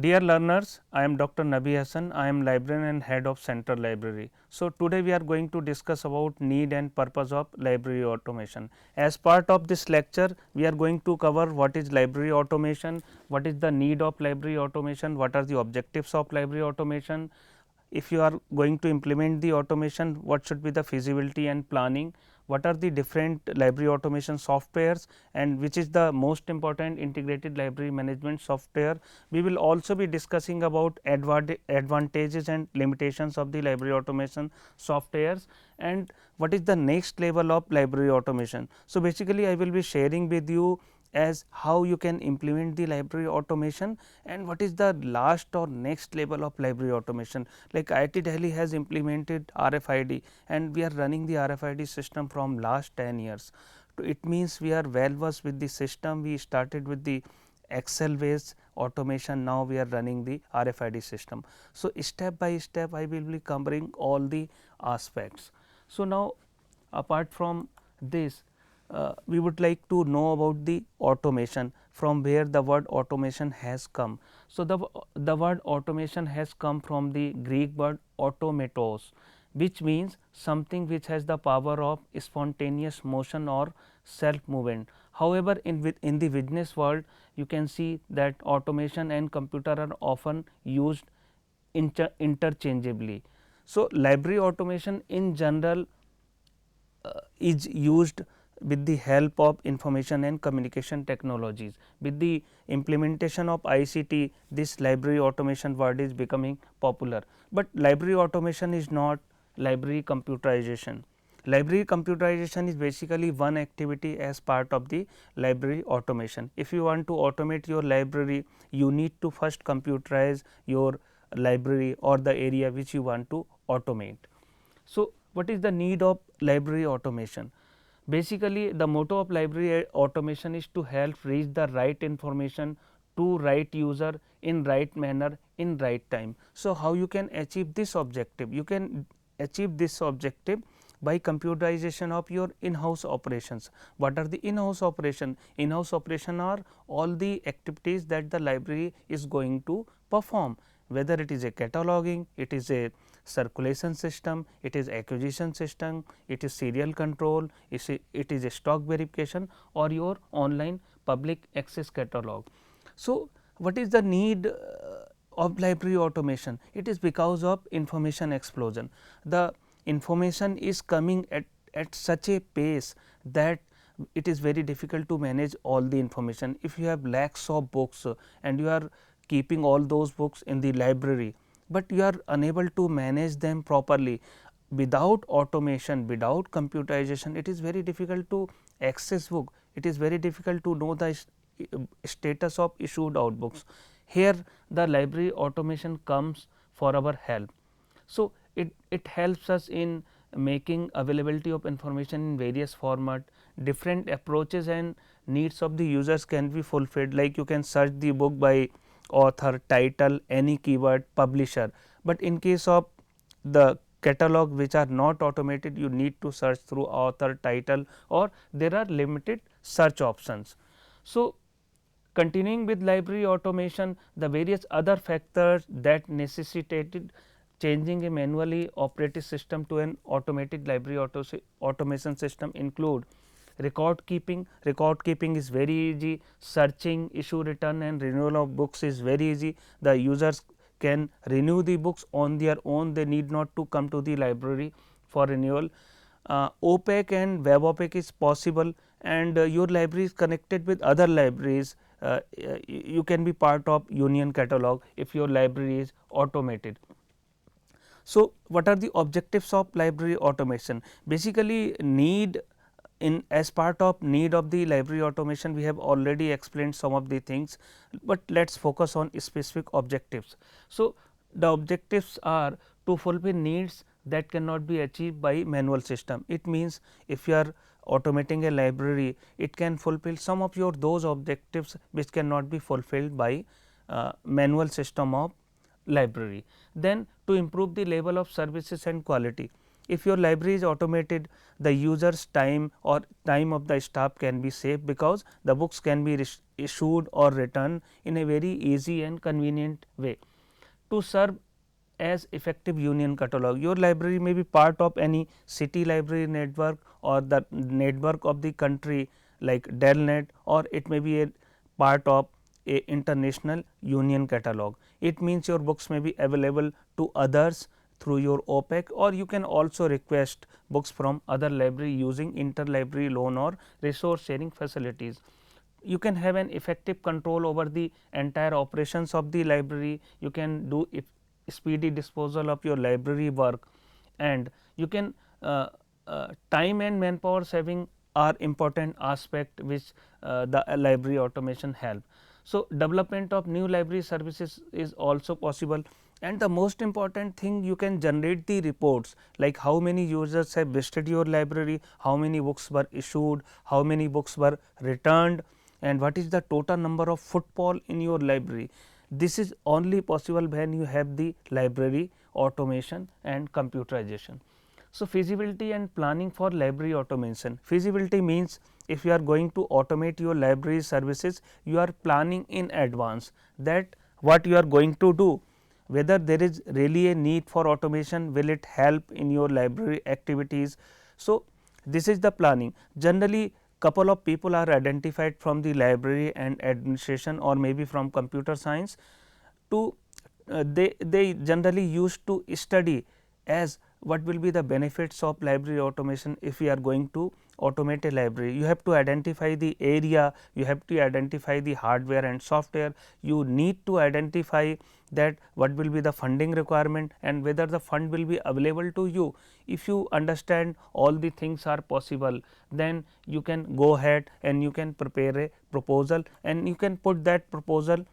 Dear learners, I am Dr. Nabi Hassan. I am librarian and head of Central Library. So, today we are going to discuss about need and purpose of library automation. As part of this lecture, we are going to cover what is library automation, what is the need of library automation, what are the objectives of library automation. If you are going to implement the automation, what should be the feasibility and planning, what are the different library automation softwares, and which is the most important integrated library management software. We will also be discussing about advantages and limitations of the library automation softwares, and what is the next level of library automation. So, basically I will be sharing with you as how you can implement the library automation and what is the last or next level of library automation. Like IIT Delhi has implemented RFID and we are running the RFID system from last 10 years. It means we are well versed with the system. We started with the Excel based automation, now we are running the RFID system. So, step by step I will be covering all the aspects. So, now apart from this, we would like to know about the automation, from where the word automation has come. So, the word automation has come from the Greek word automatos, which means something which has the power of spontaneous motion or self movement. However, in the business world, you can see that automation and computer are often used interchangeably. So, library automation in general is used with the help of information and communication technologies. With the implementation of ICT, this library automation word is becoming popular, but library automation is not library computerization. Library computerization is basically one activity as part of the library automation. If you want to automate your library, you need to first computerize your library or the area which you want to automate. So, what is the need of library automation? Basically, the motto of library automation is to help reach the right information to right user in right manner in right time. So, how you can achieve this objective? You can achieve this objective by computerization of your in-house operations. What are the in-house operation? In-house operation are all the activities that the library is going to perform, whether it is a cataloging, it is a circulation system, it is acquisition system, it is serial control, it is a stock verification or your online public access catalog. So, what is the need of library automation? It is because of information explosion. The information is coming at such a pace that it is very difficult to manage all the information. If you have lakhs of books and you are keeping all those books in the library, but you are unable to manage them properly, without automation, without computerization, it is very difficult to access book, it is very difficult to know the status of issued out books. Here the library automation comes for our help. So, it helps us in making availability of information in various format, different approaches and needs of the users can be fulfilled, like you can search the book by author, title, any keyword, publisher, but in case of the catalog which are not automated, you need to search through author, title, or there are limited search options. So, continuing with library automation, the various other factors that necessitated changing a manually operated system to an automated library automation system include record keeping. Record keeping is very easy, searching, issue, return and renewal of books is very easy. The users can renew the books on their own, they need not to come to the library for renewal. OPAC and web OPAC is possible, and your library is connected with other libraries. You can be part of union catalog if your library is automated. So, what are the objectives of library automation? Basically, need in as part of need of the library automation, we have already explained some of the things, but let us focus on specific objectives. So, the objectives are to fulfill needs that cannot be achieved by manual system. It means, if you are automating a library, it can fulfill some of your those objectives which cannot be fulfilled by manual system of library. Then, to improve the level of services and quality, if your library is automated, the user's time or time of the staff can be saved, because the books can be issued or returned in a very easy and convenient way. To serve as effective union catalog, your library may be part of any city library network or the network of the country like Delnet, or it may be a part of a international union catalog. It means your books may be available to others through your OPAC, or you can also request books from other library using interlibrary loan or resource sharing facilities. You can have an effective control over the entire operations of the library. You can do speedy disposal of your library work, and you can time and manpower saving are important aspect which the library automation help. So, development of new library services is also possible, and the most important thing, you can generate the reports like how many users have visited your library, how many books were issued, how many books were returned, and what is the total number of footfall in your library. This is only possible when you have the library automation and computerization. So, feasibility and planning for library automation. Feasibility means, if you are going to automate your library services, you are planning in advance that what you are going to do, whether there is really a need for automation, will it help in your library activities. So, this is the planning. Generally, couple of people are identified from the library and administration, or maybe from computer science, to they generally used to study as what will be the benefits of library automation if we are going to automate a library. You have to identify the area, you have to identify the hardware and software, you need to identify that what will be the funding requirement and whether the fund will be available to you. If you understand all the things are possible, then you can go ahead and you can prepare a proposal, and you can put that proposal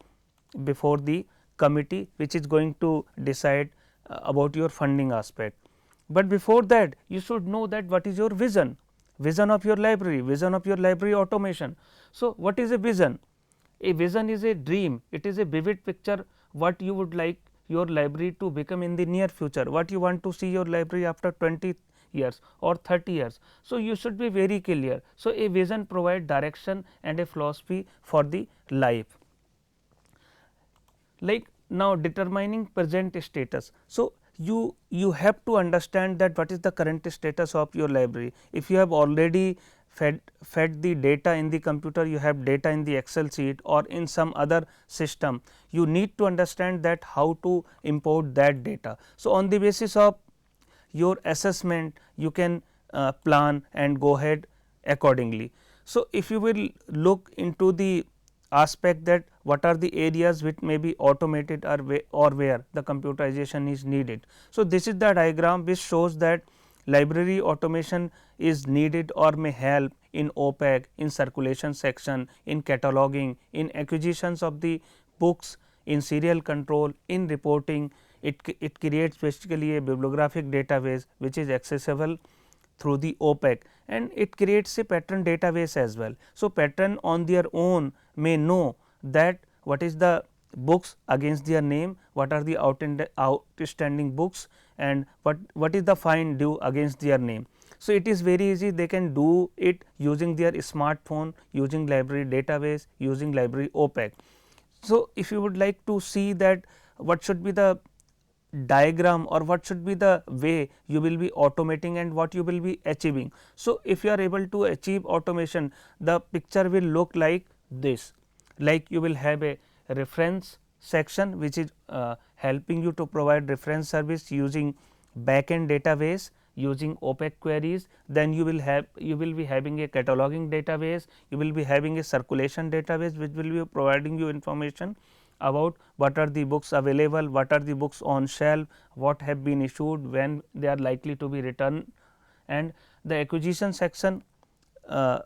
before the committee which is going to decide about your funding aspect. But before that, you should know that what is your vision, vision of your library, vision of your library automation. So, what is a vision? A vision is a dream, it is a vivid picture what you would like your library to become in the near future, what you want to see your library after 20 years or 30 years. So, you should be very clear. So, a vision provides direction and a philosophy for the life. Like now, determining present status. So, you have to understand that what is the current status of your library. If you have already fed the data in the computer, you have data in the Excel sheet or in some other system, you need to understand that how to import that data. So, on the basis of your assessment, you can plan and go ahead accordingly. So, if you will look into the aspect that what are the areas which may be automated or where the computerization is needed. So, this is the diagram which shows that library automation is needed or may help in OPAC, in circulation section, in cataloging, in acquisitions of the books, in serial control, in reporting. It creates basically a bibliographic database which is accessible through the OPAC, and it creates a pattern database as well. So, pattern on their own may know that what is the books against their name, what are the outstanding books, and what is the fine due against their name. So, it is very easy, they can do it using their smartphone, using library database, using library OPAC. So, if you would like to see that what should be the diagram or what should be the way you will be automating and what you will be achieving. So, if you are able to achieve automation, the picture will look like this, like you will have a reference section which is helping you to provide reference service using backend database, using OPAC queries, then you will be having a cataloging database, you will be having a circulation database which will be providing you information about what are the books available, what are the books on shelf, what have been issued, when they are likely to be returned. And the acquisition section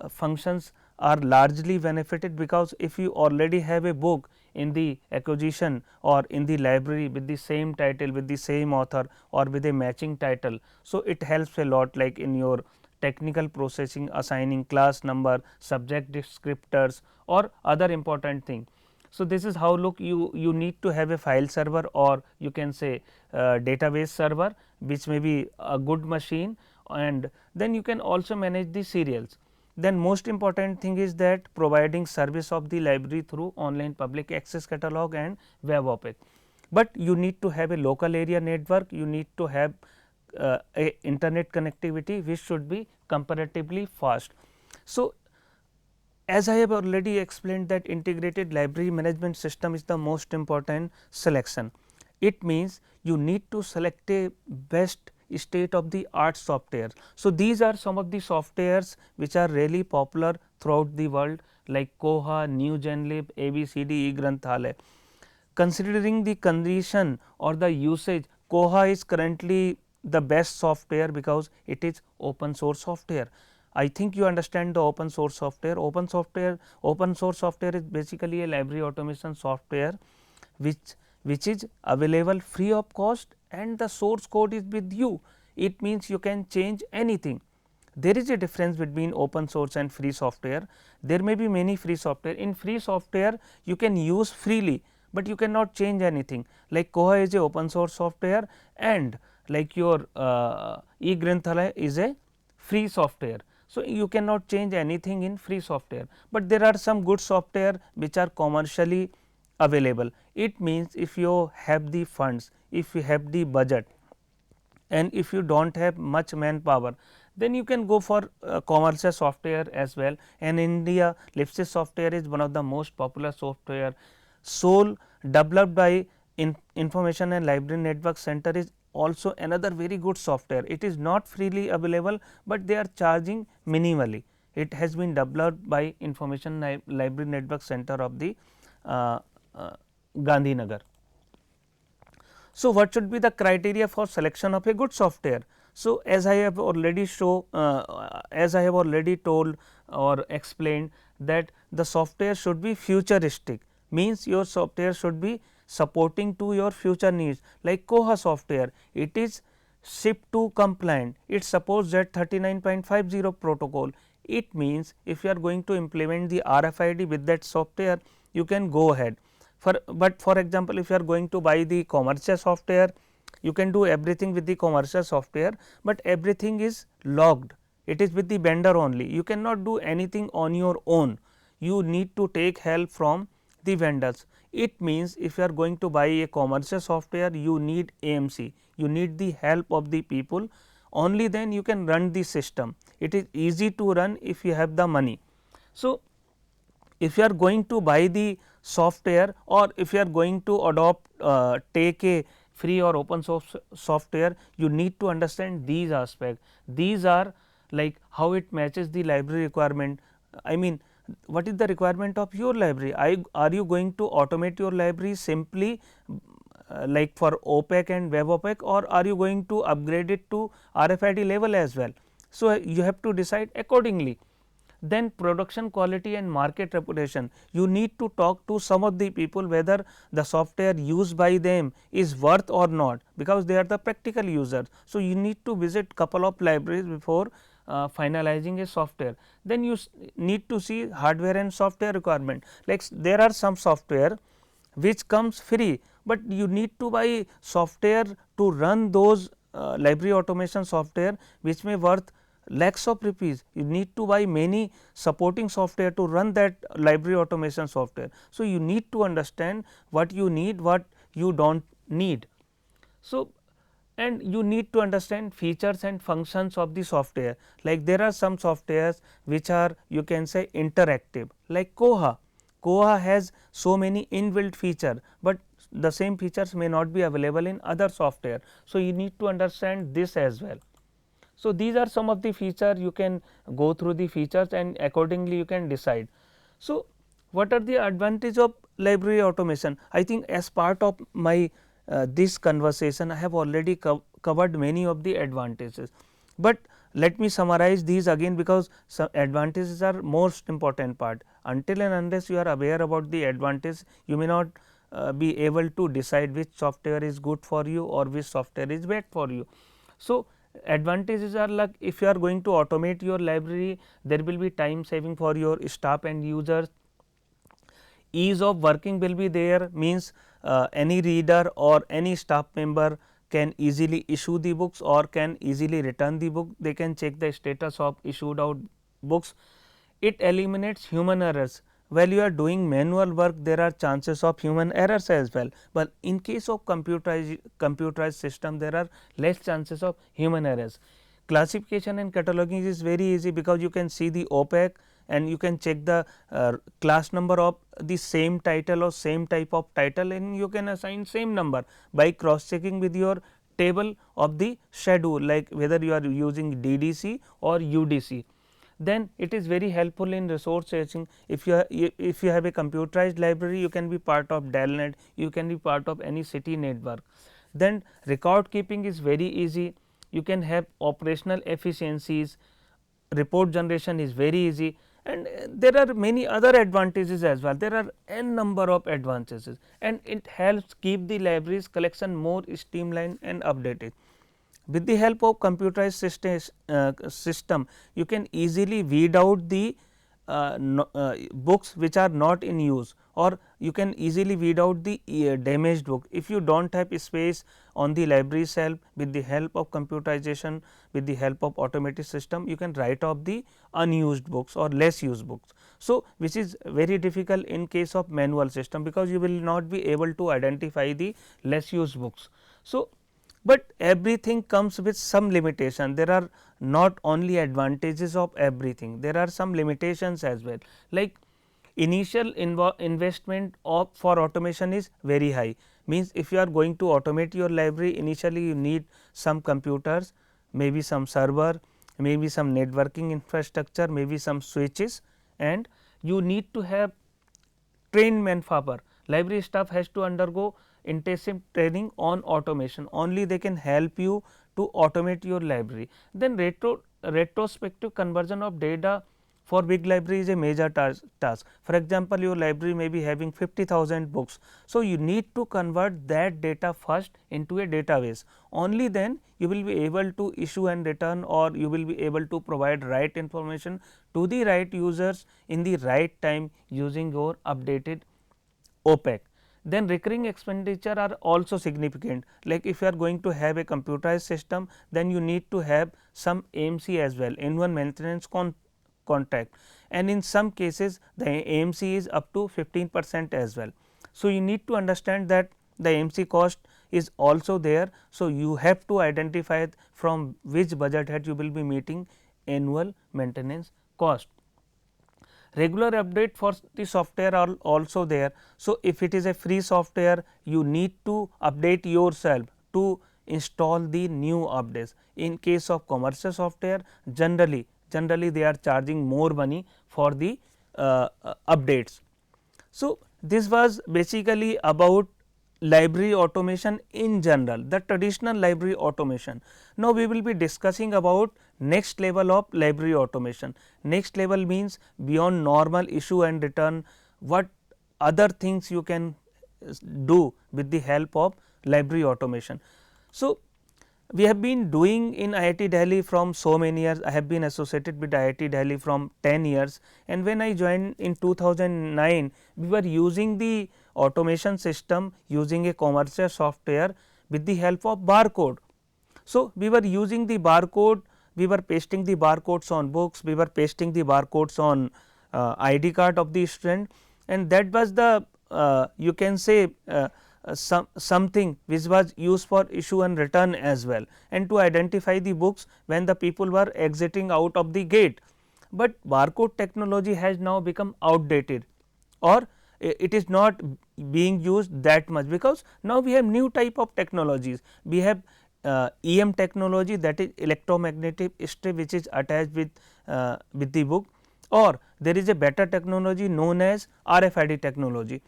functions are largely benefited, because if you already have a book in the acquisition or in the library with the same title, with the same author or with a matching title. So, it helps a lot, like in your technical processing, assigning class number, subject descriptors or other important thing. So, this is how look you need to have a file server, or you can say database server, which may be a good machine, and then you can also manage the serials. Then most important thing is that providing service of the library through online public access catalog and web OPAC. But you need to have a local area network, you need to have a internet connectivity which should be comparatively fast. So, as I have already explained that integrated library management system is the most important selection. It means you need to select a best state of the art software. So, these are some of the softwares which are really popular throughout the world, like Koha, NewGenLib, ABCD, eGranthalaya. Considering the condition or the usage, Koha is currently the best software because it is open source software. I think you understand the open source software. Open source software is basically a library automation software which is available free of cost, and the source code is with you. It means you can change anything. There is a difference between open source and free software. There may be many free software. In free software you can use freely, but you cannot change anything. Like Koha is a open source software, and like your eGranthalaya is a free software. So, you cannot change anything in free software, but there are some good software which are commercially available. It means if you have the funds, if you have the budget, and if you do not have much manpower, then you can go for commercial software as well. And in India, Lipsys software is one of the most popular software. SOL, developed by Information and Library Network Center, is also another very good software. It is not freely available, but they are charging minimally. It has been developed by Information Library Network Center of the Gandhinagar. So, what should be the criteria for selection of a good software? So, as I have already as I have already told or explained, that the software should be futuristic, means your software should be supporting to your future needs. Like Koha software, it is SIP2 compliant, it supports Z39.50 protocol. It means if you are going to implement the RFID with that software, you can go ahead. But for example, if you are going to buy the commercial software, you can do everything with the commercial software, but everything is logged, it is with the vendor only. You cannot do anything on your own, you need to take help from the vendors. It means if you are going to buy a commercial software, you need AMC, you need the help of the people, only then you can run the system. It is easy to run if you have the money. So, if you are going to buy the software, or if you are going to adopt take a free or open source software, you need to understand these aspects. These are like how it matches the library requirement. I mean, what is the requirement of your library? Are you going to automate your library simply like for OPAC and web OPAC, or are you going to upgrade it to RFID level as well? So, you have to decide accordingly. Then production quality and market reputation, you need to talk to some of the people whether the software used by them is worth or not, because they are the practical users. So, you need to visit couple of libraries before finalizing a software. Then you need to see hardware and software requirement, like there are some software which comes free, but you need to buy software to run those library automation software which may worth lakhs of rupees. You need to buy many supporting software to run that library automation software. So, you need to understand what you need, what you do not need. So, and you need to understand features and functions of the software, like there are some softwares which are, you can say, interactive, like Koha. Koha has so many inbuilt feature, but the same features may not be available in other software. So, you need to understand this as well. So, these are some of the features, you can go through the features and accordingly you can decide. So, what are the advantage of library automation? I think as part of my this conversation I have already covered many of the advantages, but let me summarize these again, because some advantages are most important part. Until and unless you are aware about the advantage, you may not be able to decide which software is good for you or which software is bad for you. So, advantages are like, if you are going to automate your library, there will be time saving for your staff and users. Ease of working will be there, means any reader or any staff member can easily issue the books or can easily return the book. They can check the status of issued out books. It eliminates human errors. While you are doing manual work, there are chances of human errors as well, but in case of computerized system, there are less chances of human errors. Classification and cataloging is very easy, because you can see the OPAC and you can check the class number of the same title or same type of title, and you can assign same number by cross checking with your table of the schedule, like whether you are using DDC or UDC. Then it is very helpful in resource searching. If you have a computerized library, you can be part of DELNet, you can be part of any city network. Then record keeping is very easy, you can have operational efficiencies, report generation is very easy, and there are many other advantages as well. There are n number of advantages, and it helps keep the library's collection more streamlined and updated. With the help of computerized system, you can easily weed out the books which are not in use, or you can easily weed out the damaged book. If you do not have space on the library shelf, with the help of computerization, with the help of automated system, you can write off the unused books or less used books. So, which is very difficult in case of manual system, because you will not be able to identify the less used books. So, but everything comes with some limitation. There are not only advantages of everything, there are some limitations as well, like initial investment of for automation is very high. Means if you are going to automate your library, initially you need some computers, maybe some server, maybe some networking infrastructure, maybe some switches, and you need to have trained manpower. Library staff has to undergo intensive training on automation, only they can help you to automate your library. Then retrospective conversion of data for big library is a major task. For example, your library may be having 50,000 books. So, you need to convert that data first into a database, only then you will be able to issue and return, or you will be able to provide right information to the right users in the right time using your updated OPEC. Then recurring expenditure are also significant, like if you are going to have a computerized system, then you need to have some AMC as well, annual maintenance contract, and in some cases the AMC is up to 15% as well. So, you need to understand that the AMC cost is also there. So, you have to identify from which budget head you will be meeting annual maintenance cost. Regular update for the software are also there. So, if it is a free software, you need to update yourself to install the new updates. In case of commercial software, generally they are charging more money for the updates. So, this was basically about library automation in general, the traditional library automation. Now, we will be discussing about next level of library automation. Next level means beyond normal issue and return, what other things you can do with the help of library automation. So, we have been doing in IIT Delhi from so many years. I have been associated with IIT Delhi from 10 years, and when I joined in 2009, we were using the automation system using a commercial software with the help of barcode. So, we were using the barcode, we were pasting the barcodes on books, we were pasting the barcodes on ID card of the student, and that was the you can say something which was used for issue and return as well, and to identify the books when the people were exiting out of the gate. But barcode technology has now become outdated, or it is not being used that much, because now we have new type of technologies. We have EM technology, that is electromagnetic strip, which is attached with the book, or there is a better technology known as RFID technology.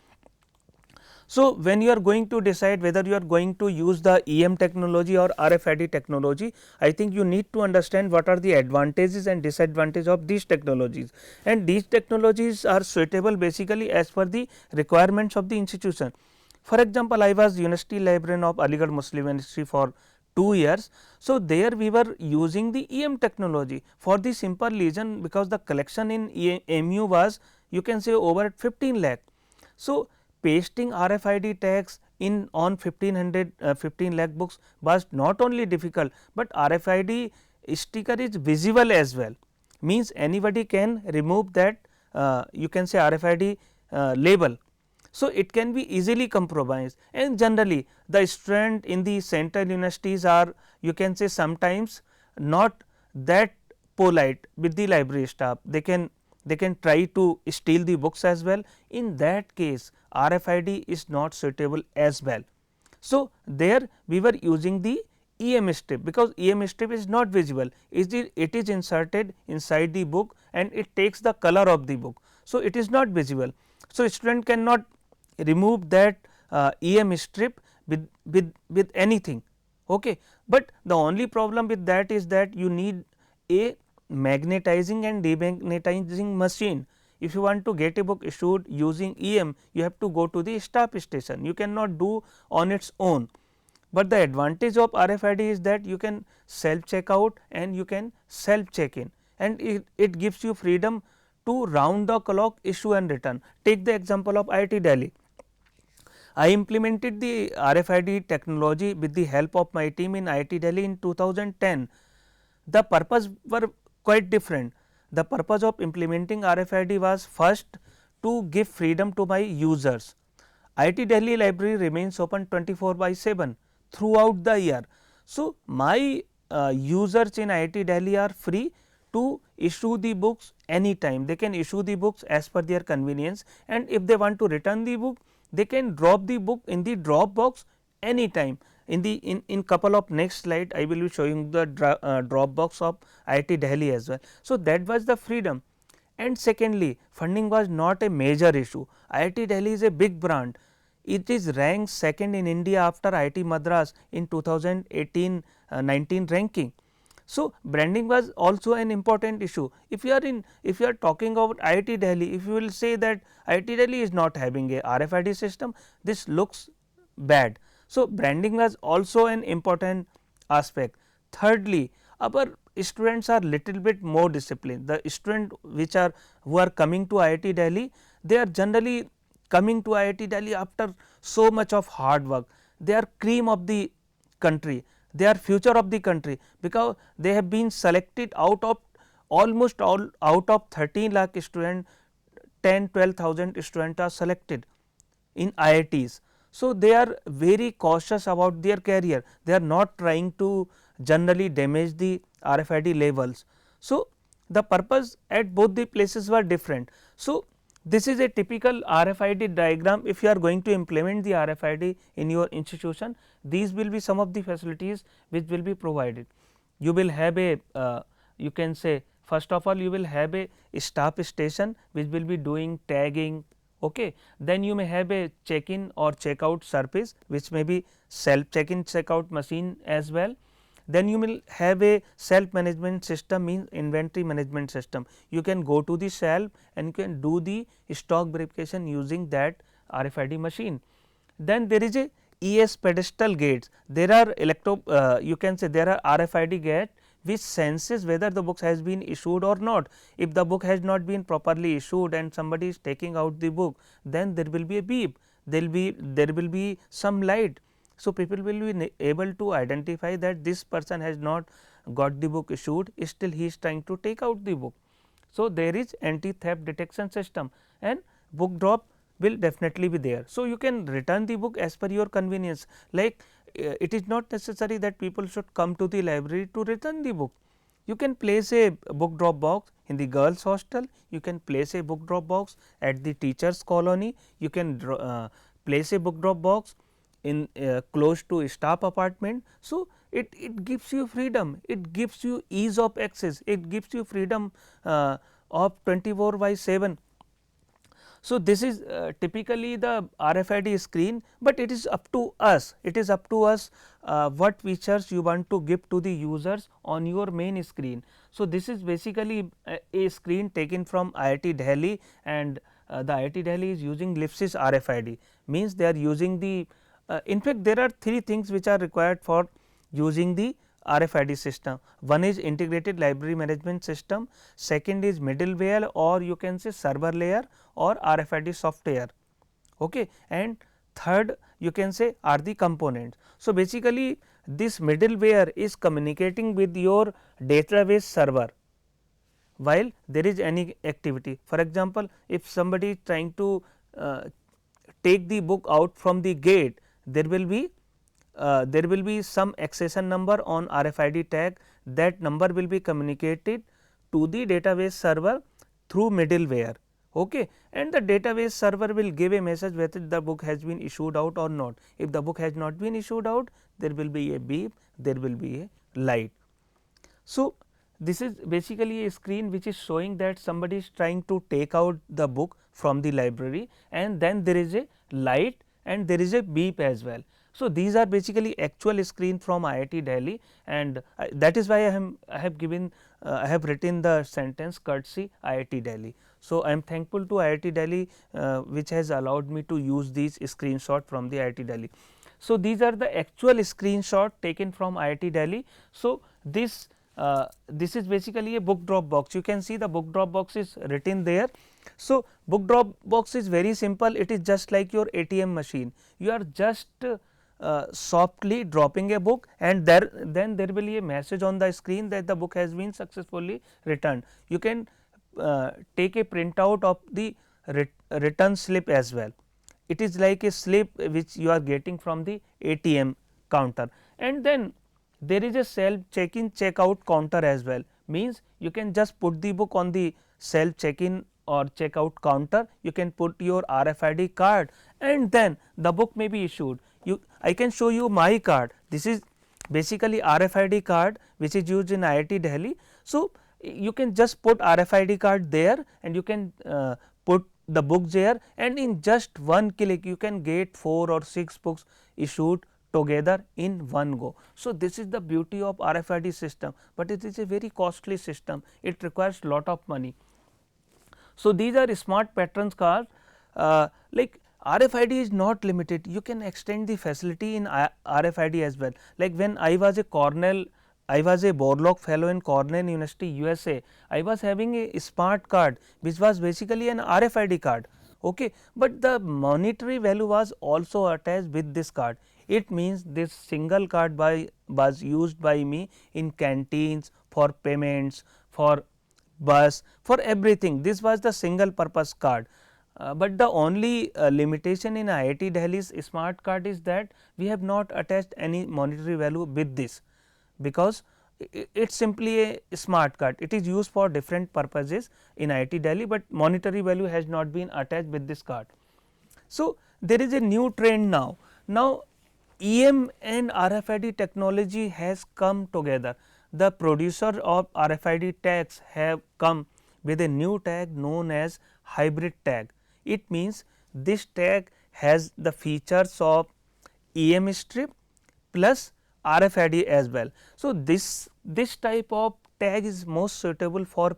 So, when you are going to decide whether you are going to use the EM technology or RFID technology, I think you need to understand what are the advantages and disadvantages of these technologies, and these technologies are suitable basically as per the requirements of the institution. For example, I was university librarian of Aligarh Muslim University for 2 years. So, there we were using the EM technology for the simple reason, because the collection in MU was, you can say, over 15 lakh. So, pasting RFID tags in on 15 lakh books was not only difficult, but RFID sticker is visible as well, means anybody can remove that you can say RFID label. So, it can be easily compromised, and generally the student in the central universities are, you can say, sometimes not that polite with the library staff. They can try to steal the books as well. In that case, RFID is not suitable as well. So, there we were using the EM strip, because EM strip is not visible, it is inserted inside the book and it takes the color of the book. So, it is not visible. So, student cannot remove that EM strip with anything. Okay. But the only problem with that is that you need a magnetizing and demagnetizing machine. If you want to get a book issued using EM, you have to go to the staff station, you cannot do on its own. But the advantage of RFID is that you can self check out and you can self check in, and it gives you freedom to round the clock issue and return. Take the example of IIT Delhi. I implemented the RFID technology with the help of my team in IIT Delhi in 2010. The purpose were quite different. The purpose of implementing RFID was first to give freedom to my users. IIT Delhi library remains open 24/7 throughout the year. So, my users in IIT Delhi are free to issue the books anytime. They can issue the books as per their convenience, and if they want to return the book, they can drop the book in the drop box anytime. In couple of next slide, I will be showing the drop box of IIT Delhi as well. So, that was the freedom. And secondly, funding was not a major issue. IIT Delhi is a big brand. It is ranked second in India after IIT Madras in 2018-19 ranking. So, branding was also an important issue. If you are talking about IIT Delhi, if you will say that IIT Delhi is not having a RFID system, this looks bad. So, branding was also an important aspect. Thirdly, our students are little bit more disciplined. The students who are coming to IIT Delhi, they are generally coming to IIT Delhi after so much of hard work. They are cream of the country, they are future of the country, because they have been selected out of almost all out of 13 lakh students, 10-12,000 students are selected in IITs. So, they are very cautious about their career, they are not trying to generally damage the RFID labels. So, the purpose at both the places were different. So, this is a typical RFID diagram. If you are going to implement the RFID in your institution, these will be some of the facilities which will be provided. You will have a you can say, first of all, you will have a staff station which will be doing tagging. Okay. Then you may have a check in or check out service, which may be self check in check out machine as well. Then you will have a self management system, means inventory management system. You can go to the shelf and you can do the stock verification using that RFID machine. Then there is a ES pedestal gates. There are you can say there are RFID gate which senses whether the book has been issued or not. If the book has not been properly issued and somebody is taking out the book, then there will be a beep, there will be some light. So, people will be able to identify that this person has not got the book issued, still he is trying to take out the book. So, there is anti theft detection system and book drop will definitely be there. So, you can return the book as per your convenience, like it is not necessary that people should come to the library to return the book. You can place a book drop box in the girls hostel, you can place a book drop box at the teachers colony, you can place a book drop box in close to staff apartment. So, it gives you freedom, it gives you ease of access, it gives you freedom of 24/7. So, this is typically the RFID screen, but it is up to us, it is up to us what features you want to give to the users on your main screen. So, this is basically a screen taken from IIT Delhi, and the IIT Delhi is using Lipsys RFID, means they are using the in fact, there are three things which are required for using the RFID system. One is integrated library management system, second is middleware or you can say server layer or RFID software, okay, and third you can say are the components. So, basically this middleware is communicating with your database server while there is any activity. For example, if somebody is trying to take the book out from the gate, there will be some accession number on RFID tag, that number will be communicated to the database server through middleware, okay, and the database server will give a message whether the book has been issued out or not. If the book has not been issued out, there will be a beep, there will be a light. So, this is basically a screen which is showing that somebody is trying to take out the book from the library, and then there is a light and there is a beep as well. So, these are basically actual screen from IIT Delhi, and that is why I have given I have written the sentence courtesy IIT Delhi. So, I am thankful to IIT Delhi which has allowed me to use these screenshot from the IIT Delhi. So, these are the actual screenshot taken from IIT Delhi. So, this is basically a book drop box. You can see the book drop box is written there. So, book drop box is very simple, it is just like your ATM machine. You are just softly dropping a book, and then there will be a message on the screen that the book has been successfully returned. You can take a printout of the return slip as well. It is like a slip which you are getting from the ATM counter, and then there is a self check in check out counter as well, means you can just put the book on the self check in or check out counter, you can put your RFID card and then the book may be issued. I can show you my card, this is basically RFID card which is used in IIT Delhi. So, you can just put RFID card there and you can put the book there, and in just one click you can get 4 or 6 books issued together in one go. So, this is the beauty of RFID system, but it is a very costly system, it requires lot of money. So, these are smart patterns cards, like RFID is not limited, you can extend the facility in RFID as well. Like when I was a Borlaug fellow in Cornell University USA, I was having a smart card which was basically an RFID card, okay, but the monetary value was also attached with this card. It means this single card was used by me in canteens, for payments, for bus, for everything. This was the single purpose card. But the only limitation in IIT Delhi's smart card is that we have not attached any monetary value with this, because it is simply a smart card, it is used for different purposes in IIT Delhi, but monetary value has not been attached with this card. So, there is a new trend now. Now, EM and RFID technology has come together. The producer of RFID tags have come with a new tag known as hybrid tag. It means this tag has the features of EM strip plus RFID as well. So, this type of tag is most suitable for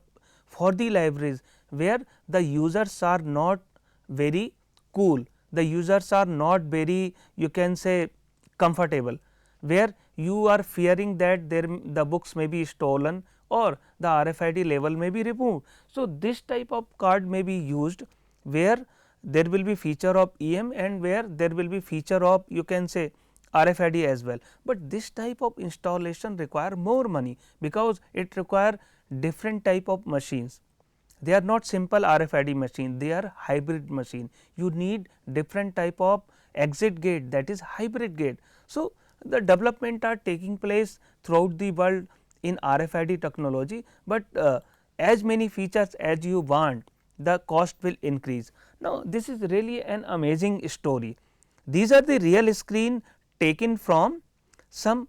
the libraries where the users are not very cool, the users are not very, you can say, comfortable, where you are fearing that the books may be stolen or the RFID label may be removed. So, this type of card may be used where there will be feature of EM and where there will be feature of, you can say, RFID as well, but this type of installation require more money because it require different type of machines. They are not simple RFID machine, they are hybrid machine. You need different type of exit gate, that is hybrid gate. So, the development are taking place throughout the world in RFID technology, but as many features as you want, the cost will increase. Now, this is really an amazing story. These are the real screen taken from some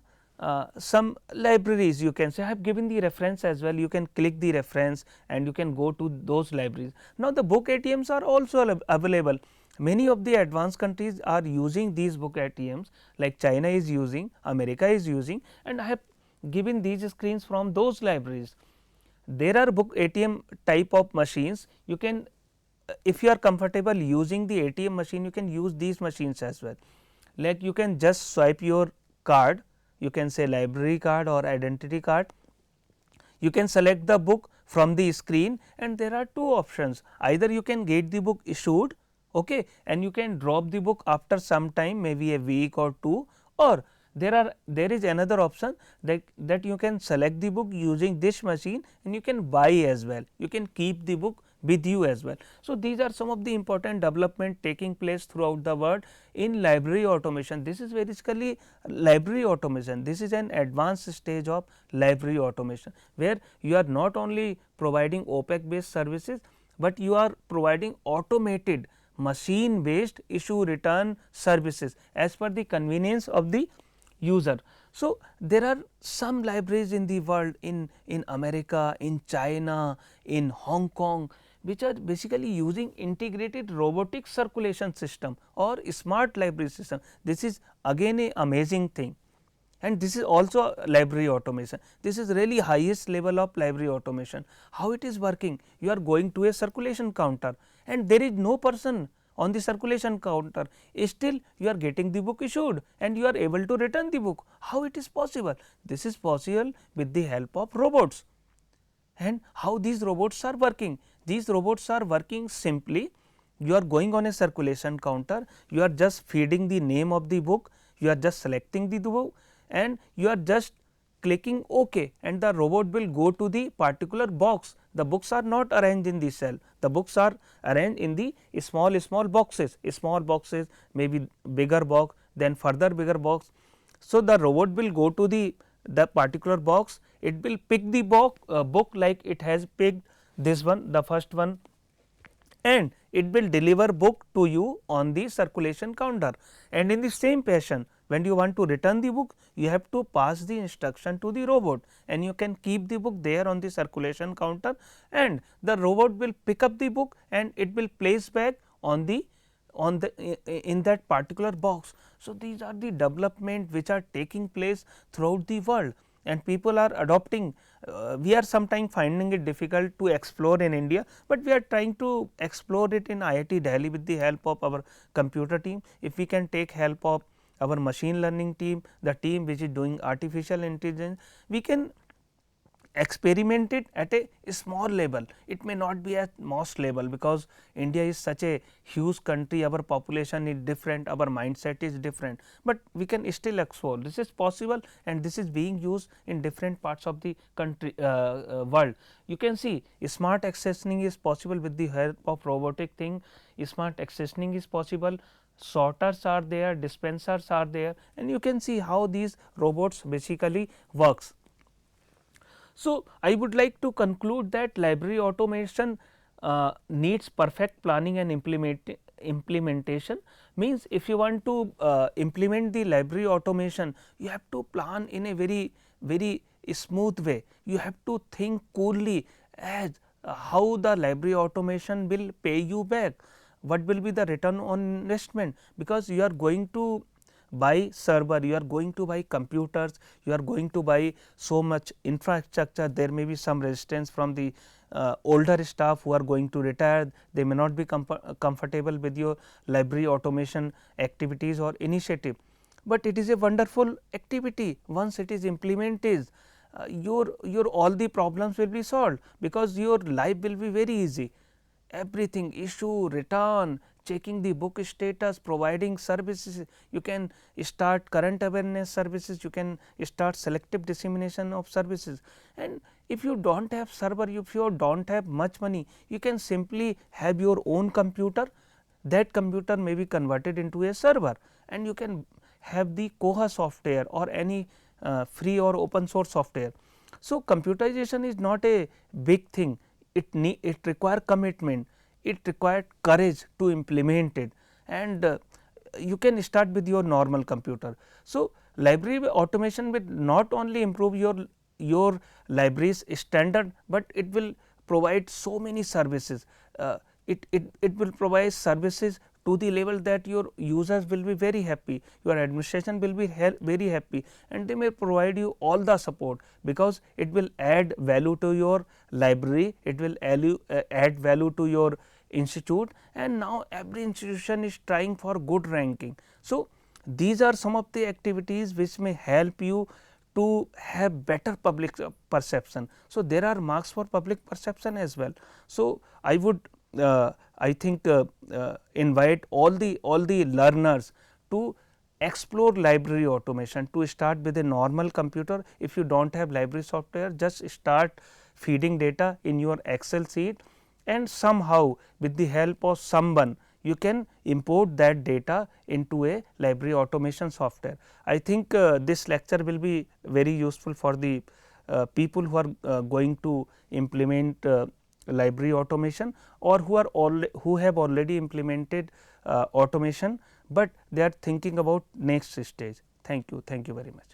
some libraries, you can say. I have given the reference as well, you can click the reference and you can go to those libraries. Now, the book ATMs are also available. Many of the advanced countries are using these book ATMs, like China is using, America is using, and I have given these screens from those libraries. There are book ATM type of machines, you can, if you are comfortable using the ATM machine, you can use these machines as well. Like you can just swipe your card, you can say library card or identity card, you can select the book from the screen, and there are two options, either you can get the book issued, okay, and you can drop the book after some time, maybe a week or two, or there is another option that you can select the book using this machine and you can buy as well, you can keep the book with you as well. So, these are some of the important development taking place throughout the world in library automation. This is basically library automation, this is an advanced stage of library automation, where you are not only providing OPEC based services, but you are providing automated machine based issue return services as per the convenience of the user. So, there are some libraries in the world, in America, in China, in Hong Kong, which are basically using integrated robotic circulation system or smart library system. This is again a amazing thing, and this is also library automation. This is really highest level of library automation. How it is working? You are going to a circulation counter and there is no person on the circulation counter, still you are getting the book issued and you are able to return the book. How it is possible? This is possible with the help of robots. And how these robots are working? These robots are working simply, you are going on a circulation counter, you are just feeding the name of the book, you are just selecting the book and you are just clicking OK, and the robot will go to the particular box. The books are not arranged in the cell, the books are arranged in the small boxes, maybe bigger box, then further bigger box. So, the robot will go to the particular box, it will pick the book like it has picked this one, the first one, and it will deliver book to you on the circulation counter. And in the same fashion, when you want to return the book, you have to pass the instruction to the robot and you can keep the book there on the circulation counter, and the robot will pick up the book and it will place back on the in that particular box. So, these are the development which are taking place throughout the world and people are adopting. We are sometimes finding it difficult to explore in India, but we are trying to explore it in IIT Delhi with the help of our computer team. If we can take help of our machine learning team, the team which is doing artificial intelligence, we can experiment it at a small level. It may not be at most level, because India is such a huge country, our population is different, our mindset is different, but we can still explore. This is possible and this is being used in different parts of the country world. You can see smart accessioning is possible with the help of robotic thing, smart accessioning is possible, sorters are there, dispensers are there, and you can see how these robots basically works. So, I would like to conclude that library automation needs perfect planning and implementation. Means if you want to implement the library automation, you have to plan in a very smooth way. You have to think coolly as how the library automation will pay you back, what will be the return on investment, because you are going to buy server, you are going to buy computers, you are going to buy so much infrastructure, there may be some resistance from the older staff who are going to retire, they may not be comfortable with your library automation activities or initiative, but it is a wonderful activity. Once it is implemented, your all the problems will be solved, because your life will be very easy. Everything, issue, return, checking the book status, providing services, you can start current awareness services, you can start selective dissemination of services. And if you do not have server, if you do not have much money, you can simply have your own computer, that computer may be converted into a server, and you can have the Koha software or any free or open source software. So, computerization is not a big thing, it require commitment, it required courage to implement it, and you can start with your normal computer. So, library automation will not only improve your library's standard, but it will provide so many services. It will provide services to the level that your users will be very happy, your administration will be very happy, and they may provide you all the support, because it will add value to your library, it will add value to your institute, and now every institution is trying for good ranking. So, these are some of the activities which may help you to have better public perception. So, there are marks for public perception as well. So, I would I think invite all the learners to explore library automation, to start with a normal computer. If you do not have library software, just start feeding data in your Excel sheet, and somehow with the help of someone you can import that data into a library automation software. I think this lecture will be very useful for the people who are going to implement library automation, or who have already implemented automation, but they are thinking about next stage. Thank you very much.